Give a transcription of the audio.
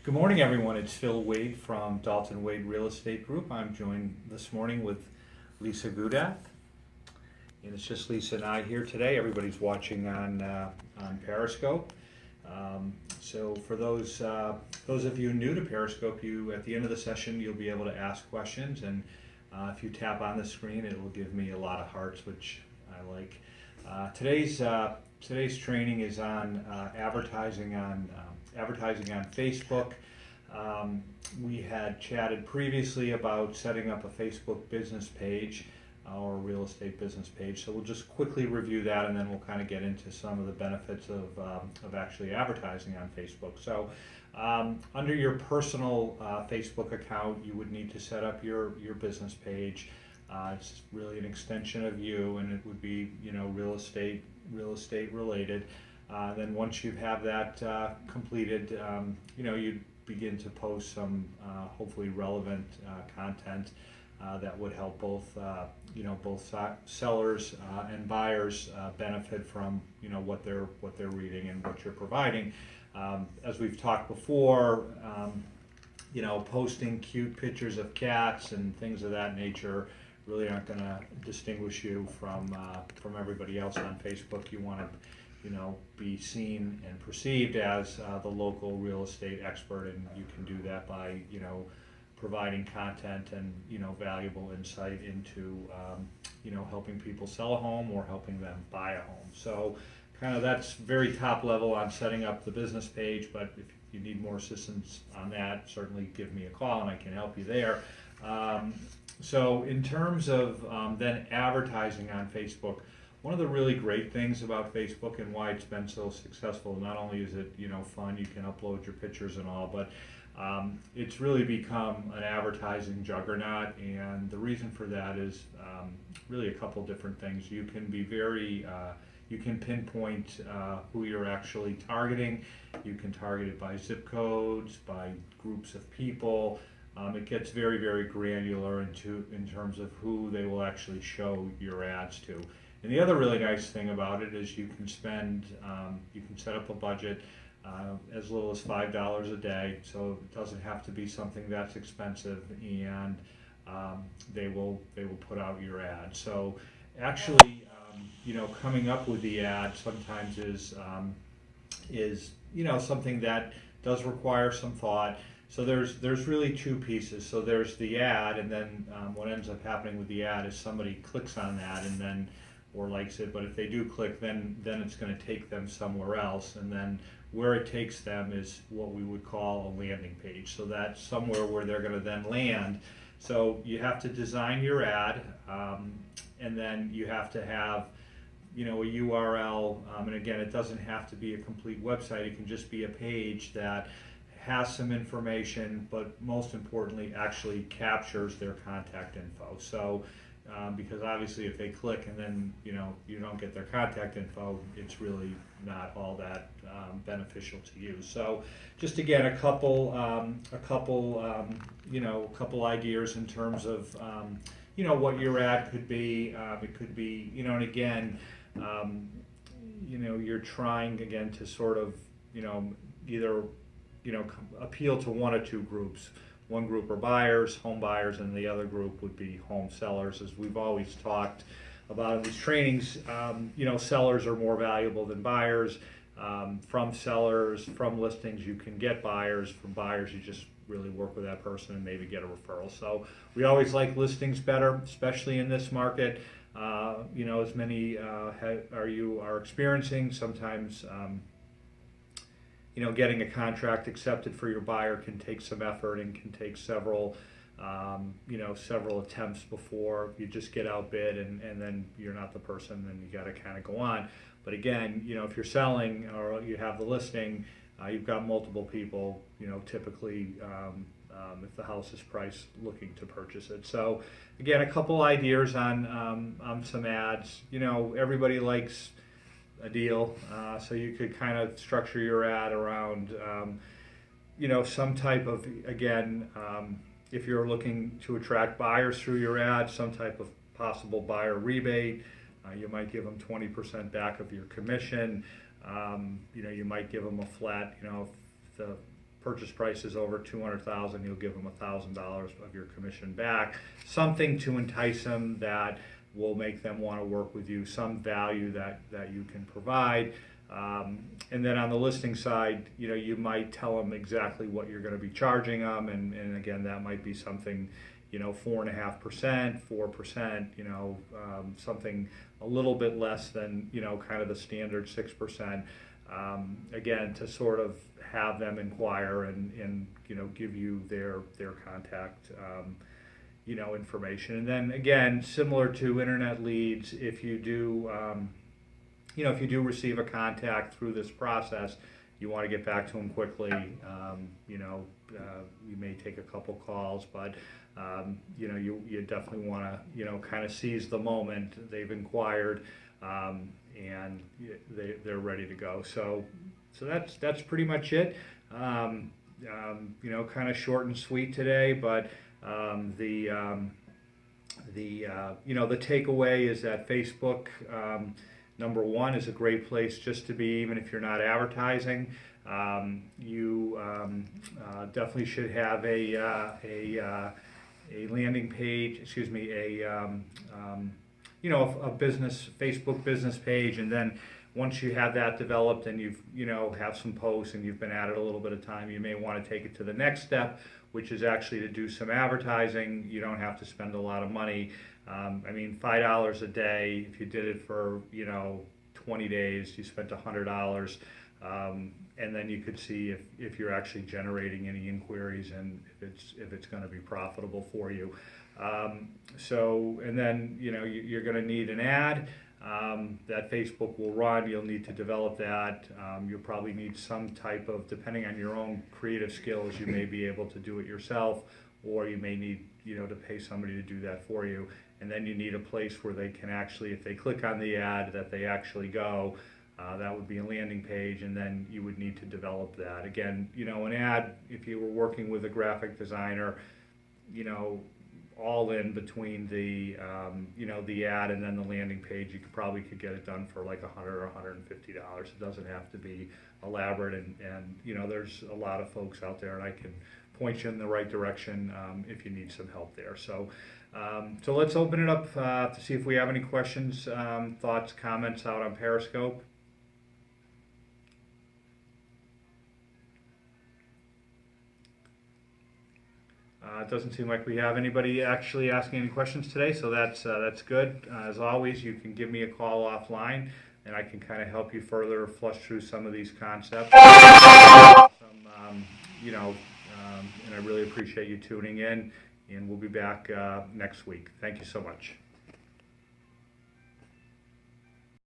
Good morning, everyone. It's Phil Wade from Dalton Wade Real Estate Group. I'm joined this morning with Lisa Gudath, and it's just Lisa and I here today. Everybody's watching on Periscope. So for those of you new to Periscope, at the end of the session you'll be able to ask questions, and if you tap on the screen, it will give me a lot of hearts, which I like. Today's training is on advertising on Facebook. We had chatted previously about setting up a Facebook business page or a real estate business page. So we'll just quickly review that, and then we'll kind of get into some of the benefits of actually advertising on Facebook. So under your personal Facebook account, you would need to set up your business page. It's really an extension of you, and it would be real estate related. Then once you have that completed, you'd begin to post some hopefully relevant content that would help both sellers and buyers benefit from what they're reading and what you're providing. As we've talked before, posting cute pictures of cats and things of that nature really aren't going to distinguish you from everybody else on Facebook. You want to be seen and perceived as the local real estate expert, and you can do that by providing content and valuable insight into helping people sell a home or helping them buy a home. So kind of that's very top level on setting up the business page, but if you need more assistance on that, certainly give me a call and I can help you there. So in terms of then advertising on Facebook, one of the really great things about Facebook and why it's been so successful, not only is it fun, you can upload your pictures and all, but it's really become an advertising juggernaut, and the reason for that is really a couple different things. You can be you can pinpoint who you're actually targeting. You can target it by zip codes, by groups of people. It gets very, very granular in terms of who they will actually show your ads to. And the other really nice thing about it is you can set up a budget as little as $5 a day, so it doesn't have to be something that's expensive, and they will put out your ad. So actually, coming up with the ad sometimes is something that does require some thought. So there's really two pieces. So there's the ad, and then what ends up happening with the ad is somebody clicks on that and then or likes it, but if they do click, then it's going to take them somewhere else, and then where it takes them is what we would call a landing page. So that's somewhere where they're going to then land. So you have to design your ad, and then you have to have a URL, and again, it doesn't have to be a complete website. It can just be a page that has some information, but most importantly actually captures their contact info. So because obviously if they click and then you don't get their contact info, it's really not all that beneficial to you. So just again a couple ideas in terms of what your ad could be. It could be and again you're trying again to sort of either appeal to one or two groups. One group are buyers, home buyers, and the other group would be home sellers. As we've always talked about in these trainings, sellers are more valuable than buyers. From sellers, from listings, you can get buyers. From buyers, you just really work with that person and maybe get a referral. So we always like listings better, especially in this market. As many are experiencing, sometimes getting a contract accepted for your buyer can take some effort and can take several attempts before you just get outbid, and then you're not the person, then you got to kind of go on. But again, if you're selling or you have the listing, you've got multiple people, typically if the house is priced, looking to purchase it. So again, a couple ideas on some ads. Everybody likes a deal, so you could kind of structure your ad around some type of, again, if you're looking to attract buyers through your ad, some type of possible buyer rebate. You might give them 20% back of your commission. You might give them a flat, if the purchase price is over $200,000, you'll give them $1,000 of your commission back. Something to entice them that will make them want to work with you, some value that you can provide. And then on the listing side, you might tell them exactly what you're going to be charging them, and again, that might be something, 4.5%, 4%, something a little bit less than, kind of the standard 6%. Again, to sort of have them inquire and give you their contact information. And then again, similar to internet leads, if you do if you do receive a contact through this process, you want to get back to them quickly. You may take a couple calls, but you definitely want to kind of seize the moment. They've inquired, and they're ready to go. So that's pretty much it. Kind of short and sweet today, but the takeaway is that Facebook, number one, is a great place just to be, even if you're not advertising. You definitely should have a landing page. Excuse me, a business Facebook business page, and then once you have that developed and you've have some posts and you've been at it a little bit of time, you may want to take it to the next step, which is actually to do some advertising. You don't have to spend a lot of money. $5 a day, if you did it for 20 days, you spent $100, and then you could see if you're actually generating any inquiries and if it's going to be profitable for you. And then you're going to need an ad that Facebook will run. You'll need to develop that. You'll probably need some type of, depending on your own creative skills, you may be able to do it yourself, or you may need to pay somebody to do that for you. And then you need a place where they can actually, if they click on the ad, that they actually go. That would be a landing page, and then you would need to develop that. Again, an ad, if you were working with a graphic designer, all in between the the ad and then the landing page, you probably could get it done for like $100 or $150. It doesn't have to be elaborate, and there's a lot of folks out there, and I can point you in the right direction if you need some help there. So let's open it up to see if we have any questions, thoughts, comments out on Periscope. It doesn't seem like we have anybody actually asking any questions today, so that's good. As always, you can give me a call offline, and I can kind of help you further flush through some of these concepts. And I really appreciate you tuning in, and we'll be back next week. Thank you so much.